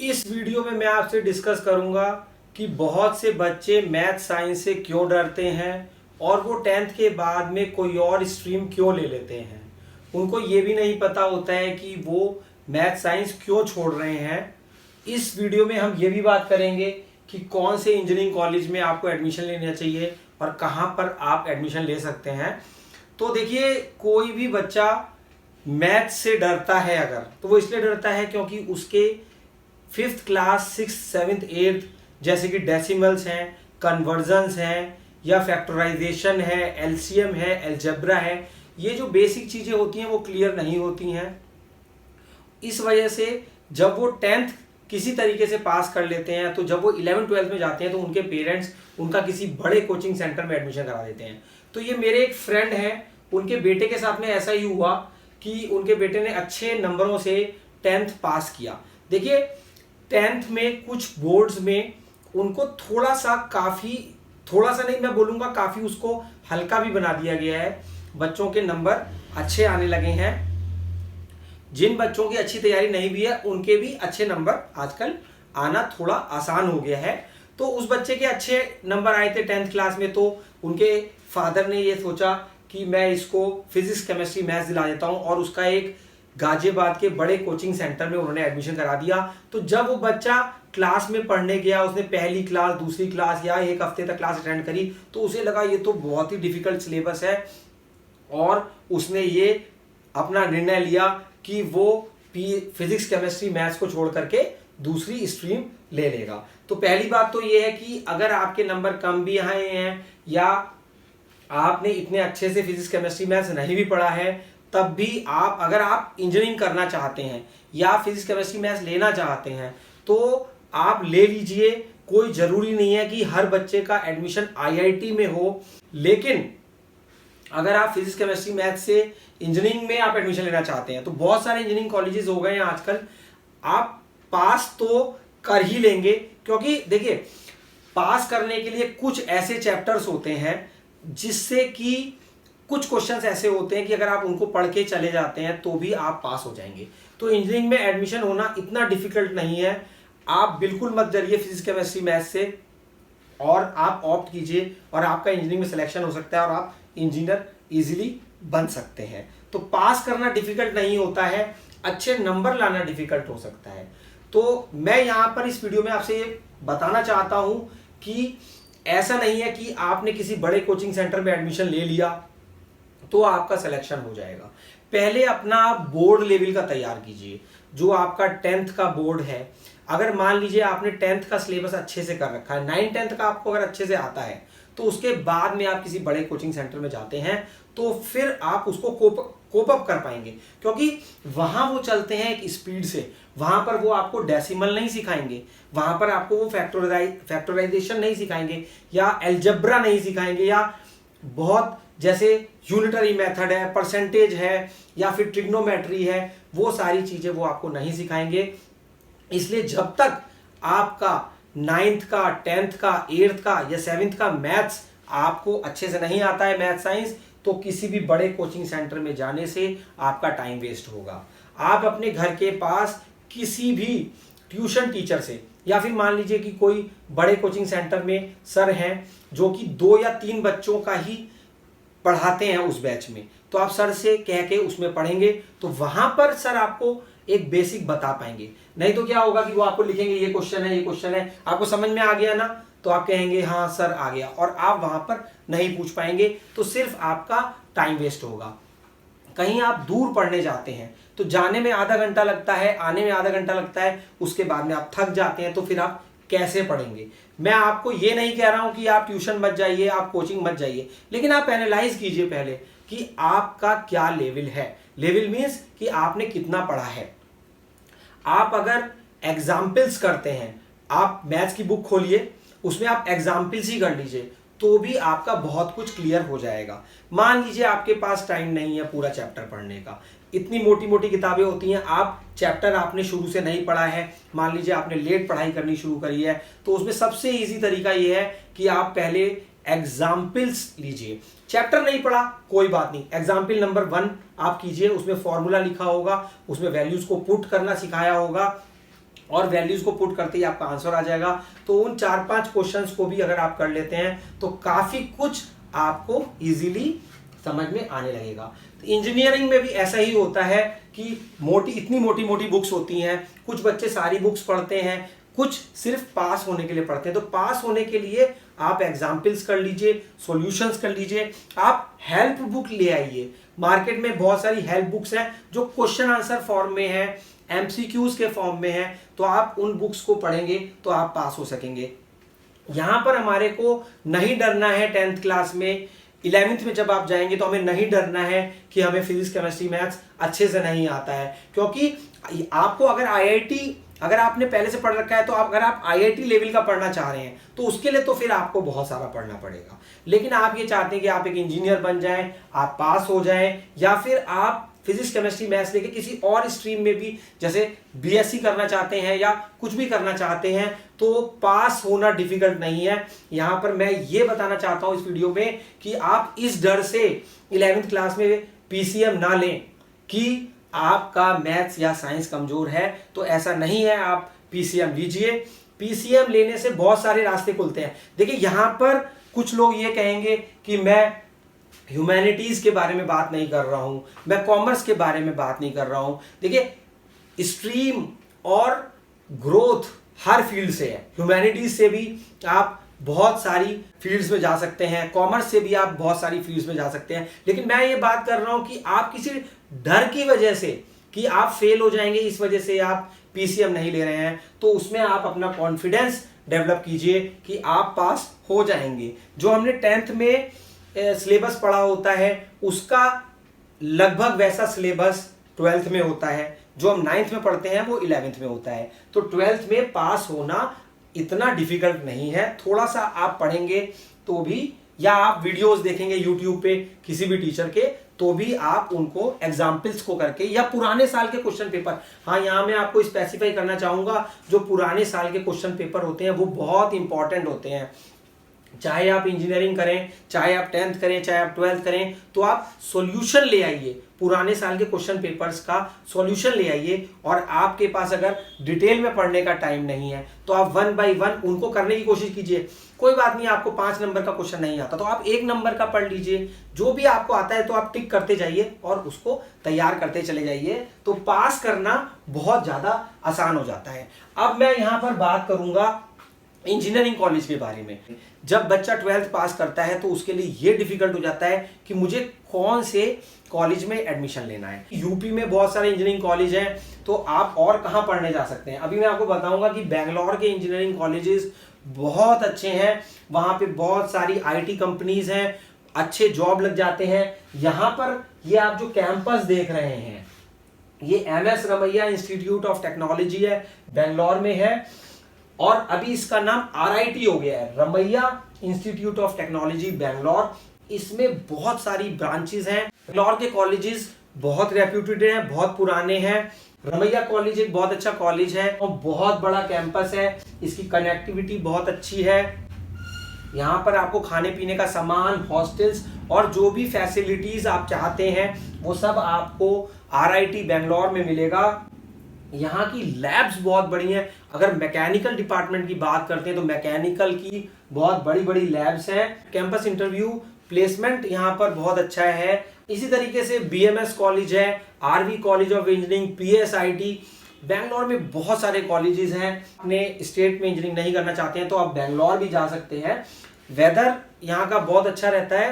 इस वीडियो में मैं आपसे डिस्कस करूंगा कि बहुत से बच्चे मैथ साइंस से क्यों डरते हैं और वो 10th के बाद में कोई और स्ट्रीम क्यों ले लेते हैं। उनको ये भी नहीं पता होता है कि वो मैथ साइंस क्यों छोड़ रहे हैं। इस वीडियो में हम ये भी बात करेंगे कि कौन से इंजीनियरिंग कॉलेज में आपको एडमिशन लेना चाहिए और कहाँ पर आप एडमिशन ले सकते हैं। तो देखिए, कोई भी बच्चा मैथ से डरता है अगर, तो वो इसलिए डरता है क्योंकि उसके 5th class 6th 7th 8th जैसे कि डेसिमल्स हैं, कन्वर्जन्स हैं या फैक्टराइजेशन है, एलसीएम है, अलजेब्रा है, ये जो बेसिक चीज़ें होती हैं वो क्लियर नहीं होती हैं। इस वजह से जब वो 10th किसी तरीके से पास कर लेते हैं तो जब वो 11th 12th में जाते हैं तो उनके पेरेंट्स उनका किसी बड़े कोचिंग सेंटर में एडमिशन करा देते हैं। तो ये मेरे एक फ्रेंड हैं, उनके बेटे के साथ में ऐसा ही हुआ कि उनके बेटे ने अच्छे नंबरों से 10th पास किया। देखिए, 10th में कुछ बोर्ड्स में उनको थोड़ा सा नहीं, मैं बोलूँगा काफ़ी उसको हल्का भी बना दिया गया है। बच्चों के नंबर अच्छे आने लगे हैं। जिन बच्चों की अच्छी तैयारी नहीं भी है उनके भी अच्छे नंबर आजकल आना थोड़ा आसान हो गया है। तो उस बच्चे के अच्छे नंबर आए थे 10th क्लास में, तो उनके फादर ने ये सोचा कि मैं इसको फिजिक्स केमिस्ट्री मैथ्स दिला देता हूँ और उसका एक गाजियाबाद के बड़े कोचिंग सेंटर में उन्होंने एडमिशन करा दिया। तो जब वो बच्चा क्लास में पढ़ने गया, उसने पहली क्लास, दूसरी क्लास या एक हफ्ते तक क्लास अटेंड करी, तो उसे लगा ये तो बहुत ही डिफिकल्ट सिलेबस है और उसने ये अपना निर्णय लिया कि वो फिजिक्स केमिस्ट्री मैथ्स को छोड़ करके दूसरी स्ट्रीम ले लेगा। तो पहली बात तो ये है कि अगर आपके नंबर कम भी आए हैं या आपने इतने अच्छे से फिजिक्स केमिस्ट्री मैथ्स नहीं भी पढ़ा है, तब भी अगर आप इंजीनियरिंग करना चाहते हैं या फिजिक्स केमिस्ट्री मैथ्स लेना चाहते हैं तो आप ले लीजिए। कोई ज़रूरी नहीं है कि हर बच्चे का एडमिशन आईआईटी में हो, लेकिन अगर आप फिजिक्स केमिस्ट्री मैथ्स से इंजीनियरिंग में आप एडमिशन लेना चाहते हैं तो बहुत सारे इंजीनियरिंग कॉलेजेस हो गए हैं आजकल। आप पास तो कर ही लेंगे, क्योंकि देखिए, पास करने के लिए कुछ ऐसे चैप्टर्स होते हैं जिससे कि कुछ क्वेश्चंस ऐसे होते हैं कि अगर आप उनको पढ़ के चले जाते हैं तो भी आप पास हो जाएंगे। तो इंजीनियरिंग में एडमिशन होना इतना डिफिकल्ट नहीं है। आप बिल्कुल मत डरिए फिजिक्स केमिस्ट्री मैथ्स से और आप ऑप्ट कीजिए और आपका इंजीनियरिंग में सिलेक्शन हो सकता है और आप इंजीनियर इजीली बन सकते हैं। तो पास करना डिफिकल्ट नहीं होता है, अच्छे नंबर लाना डिफिकल्ट हो सकता है। तो मैं यहाँ पर इस वीडियो में आपसे ये बताना चाहता हूँ कि ऐसा नहीं है कि आपने किसी बड़े कोचिंग सेंटर में एडमिशन ले लिया तो आपका सिलेक्शन हो जाएगा। पहले अपना बोर्ड लेवल का तैयार कीजिए, जो आपका 10th का बोर्ड है। अगर मान लीजिए आपने 10th का सिलेबस अच्छे से कर रखा है, 9th 10th का आपको अगर अच्छे से आता है, तो उसके बाद में आप किसी बड़े कोचिंग सेंटर में जाते हैं तो फिर आप उसको कोप अप कर पाएंगे, क्योंकि वहां वो चलते हैं एक स्पीड से। वहां पर वो आपको डेसिमल नहीं सिखाएंगे, वहां पर आपको वो फैक्टराइजेशन नहीं सिखाएंगे या अलजेब्रा नहीं सिखाएंगे या बहुत जैसे यूनिटरी मेथड है, परसेंटेज है या फिर ट्रिग्नोमेट्री है, वो सारी चीजें वो आपको नहीं सिखाएंगे। इसलिए जब तक आपका 9th का, 10th का, 8th का या 7th का मैथ्स आपको अच्छे से नहीं आता है, मैथ साइंस, तो किसी भी बड़े कोचिंग सेंटर में जाने से आपका टाइम वेस्ट होगा। आप अपने घर के पास किसी भी ट्यूशन टीचर से या फिर मान लीजिए कि कोई बड़े कोचिंग सेंटर में सर हैं जो कि 2 या 3 बच्चों का ही पढ़ाते हैं उस बैच में, तो आप सर से कह के उसमें पढ़ेंगे तो वहां पर सर आपको एक बेसिक बता पाएंगे। नहीं तो क्या होगा कि वो आपको लिखेंगे ये क्वेश्चन है, ये क्वेश्चन है, आपको समझ में आ गया ना, तो आप कहेंगे हाँ सर आ गया, और आप वहां पर नहीं पूछ पाएंगे, तो सिर्फ आपका टाइम वेस्ट होगा। कहीं आप दूर पढ़ने जाते हैं तो जाने में आधा घंटा लगता है, आने में आधा घंटा लगता है, उसके बाद में आप थक जाते हैं, तो फिर आप कैसे पढ़ेंगे। मैं आपको ये नहीं कह रहा हूं कि आप ट्यूशन मत जाइए, आप कोचिंग मत जाइए, लेकिन आप एनालाइज कीजिए पहले कि आपका क्या लेवल है। लेवल मीन्स कि आपने कितना पढ़ा है। आप अगर एग्जाम्पल्स करते हैं, आप मैथ्स की बुक खोलिए, उसमें आप एग्जाम्पल्स ही कर लीजिए, तो भी आपका बहुत कुछ क्लियर हो जाएगा। मान लीजिए आपके पास टाइम नहीं है पूरा चैप्टर पढ़ने का, इतनी मोटी मोटी किताबें होती हैं, आप चैप्टर आपने शुरू से नहीं पढ़ा है, मान लीजिए आपने लेट पढ़ाई करनी शुरू करी है, तो उसमें सबसे इजी तरीका यह है कि आप पहले एग्जाम्पल्स लीजिए। चैप्टर नहीं पढ़ा कोई बात नहीं, एग्जाम्पल नंबर 1 आप कीजिए, उसमें फॉर्मूला लिखा होगा, उसमें वैल्यूज को पुट करना सिखाया होगा और वैल्यूज को पुट करते ही आपका आंसर आ जाएगा। तो उन 4-5 क्वेश्चंस को भी अगर आप कर लेते हैं तो काफी कुछ आपको इजीली समझ में आने लगेगा। तो इंजीनियरिंग में भी ऐसा ही होता है कि इतनी मोटी मोटी बुक्स होती हैं, कुछ बच्चे सारी बुक्स पढ़ते हैं, कुछ सिर्फ पास होने के लिए पढ़ते हैं। तो पास होने के लिए आप एग्जाम्पल्स कर लीजिए, सॉल्यूशंस कर लीजिए, आप हेल्प बुक ले आइए। मार्केट में बहुत सारी हेल्प बुक्स हैं जो क्वेश्चन आंसर फॉर्म में है, एमसीक्यूज के फॉर्म में है, तो आप उन बुक्स को पढ़ेंगे तो आप पास हो सकेंगे। यहां पर हमारे को नहीं डरना है 10th क्लास में, 11th में जब आप जाएंगे तो हमें नहीं डरना है कि हमें फिजिक्स केमिस्ट्री मैथ्स अच्छे से नहीं आता है, क्योंकि आपको अगर आईआईटी अगर आपने पहले से पढ़ रखा है तो अगर आप आईआईटी लेवल का पढ़ना चाह रहे हैं तो उसके लिए तो फिर आपको बहुत सारा पढ़ना पड़ेगा। लेकिन आप ये चाहते हैं कि आप एक इंजीनियर बन जाएं, आप पास हो जाएं, या फिर आप फिजिक्स केमिस्ट्री मैथ्स लेके किसी और स्ट्रीम में भी जैसे बीएससी करना चाहते हैं या कुछ भी करना चाहते हैं, तो पास होना डिफिकल्ट नहीं है। यहां पर मैं ये बताना चाहता हूं इस वीडियो में कि आप इस डर से 11th क्लास में पीसीएम ना लें कि आपका मैथ्स या साइंस कमजोर है, तो ऐसा नहीं है। आप पीसीएम लीजिए। पीसीएम लेने से बहुत सारे रास्ते खुलते हैं। देखिए यहां पर कुछ लोग ये कहेंगे कि मैं ह्यूमैनिटीज के बारे में बात नहीं कर रहा हूं, मैं कॉमर्स के बारे में बात नहीं कर रहा हूं। देखिए स्ट्रीम और ग्रोथ हर फील्ड से है। ह्यूमैनिटीज से भी आप बहुत सारी फील्ड्स में जा सकते हैं, कॉमर्स से भी आप बहुत सारी फील्ड्स में जा सकते हैं। लेकिन मैं ये बात कर रहा हूं कि आप किसी डर की वजह से कि आप फेल हो जाएंगे, इस वजह से आप पीसीएम नहीं ले रहे हैं, तो उसमें आप अपना कॉन्फिडेंस डेवलप कीजिए कि आप पास हो जाएंगे। जो हमने 10th में सिलेबस पढ़ा होता है उसका लगभग वैसा सिलेबस 12th में होता है। जो हम 9th में पढ़ते हैं वो 11th में होता है। तो 12th में पास होना इतना डिफिकल्ट नहीं है। थोड़ा सा आप पढ़ेंगे तो भी, या आप वीडियोस देखेंगे यूट्यूब पे किसी भी टीचर के, तो भी आप उनको एग्जाम्पल्स को करके, या पुराने साल के क्वेश्चन पेपर, हाँ यहां मैं आपको स्पेसिफाई करना चाहूंगा, जो पुराने साल के क्वेश्चन पेपर होते हैं वो बहुत इंपॉर्टेंट होते हैं। चाहे आप इंजीनियरिंग करें, चाहे आप 10th करें, चाहे आप 12th करें, तो आप सॉल्यूशन ले आइए, पुराने साल के क्वेश्चन पेपर्स का सॉल्यूशन ले आइए। और आपके पास अगर डिटेल में पढ़ने का टाइम नहीं है तो आप 1 by 1 उनको करने की कोशिश कीजिए। कोई बात नहीं, आपको 5 नंबर का क्वेश्चन नहीं आता तो आप 1 नंबर का पढ़ लीजिए। जो भी आपको आता है तो आप टिक करते जाइए और उसको तैयार करते चले जाइए, तो पास करना बहुत ज्यादा आसान हो जाता है। अब मैं यहां पर बात करूंगा इंजीनियरिंग कॉलेज के बारे में। जब बच्चा 12th पास करता है तो उसके लिए ये डिफिकल्ट हो जाता है कि मुझे कौन से कॉलेज में एडमिशन लेना है। यूपी में बहुत सारे इंजीनियरिंग कॉलेज हैं, तो आप और कहां पढ़ने जा सकते हैं। अभी मैं आपको बताऊंगा कि बेंगलोर के इंजीनियरिंग कॉलेजेस बहुत अच्छे हैं, वहां पे बहुत सारी आईटी कंपनीज हैं, अच्छे जॉब लग जाते हैं। यहां पर ये आप जो कैंपस देख रहे हैं ये MS Ramaiah institute of technology है, बेंगलोर में है, और अभी इसका नाम RIT हो गया है, Ramaiah institute of technology Bangalore. इसमें बहुत सारी ब्रांचेस हैं। बेंगलोर के कॉलेजेस बहुत रेप्यूटेड हैं, बहुत पुराने हैं। रमैया कॉलेज एक बहुत अच्छा कॉलेज है और बहुत बड़ा कैंपस है, इसकी कनेक्टिविटी बहुत अच्छी है। यहाँ पर आपको खाने पीने का सामान, हॉस्टल्स और जो भी फैसिलिटीज आप चाहते हैं वो सब आपको RIT बेंगलोर में मिलेगा। यहाँ की लैब्स बहुत बड़ी हैं। अगर मैकेनिकल डिपार्टमेंट की बात करते हैं तो मैकेनिकल की बहुत बड़ी बड़ी लैब्स हैं। कैंपस इंटरव्यू प्लेसमेंट यहाँ पर बहुत अच्छा है। इसी तरीके से BMS कॉलेज है, RV college of engineering, PSIT। Bangalore में बहुत सारे कॉलेजेस हैं। अपने स्टेट में इंजीनियरिंग नहीं करना चाहते हैं तो आप बेंगलोर भी जा सकते हैं। वेदर यहाँ का बहुत अच्छा रहता है।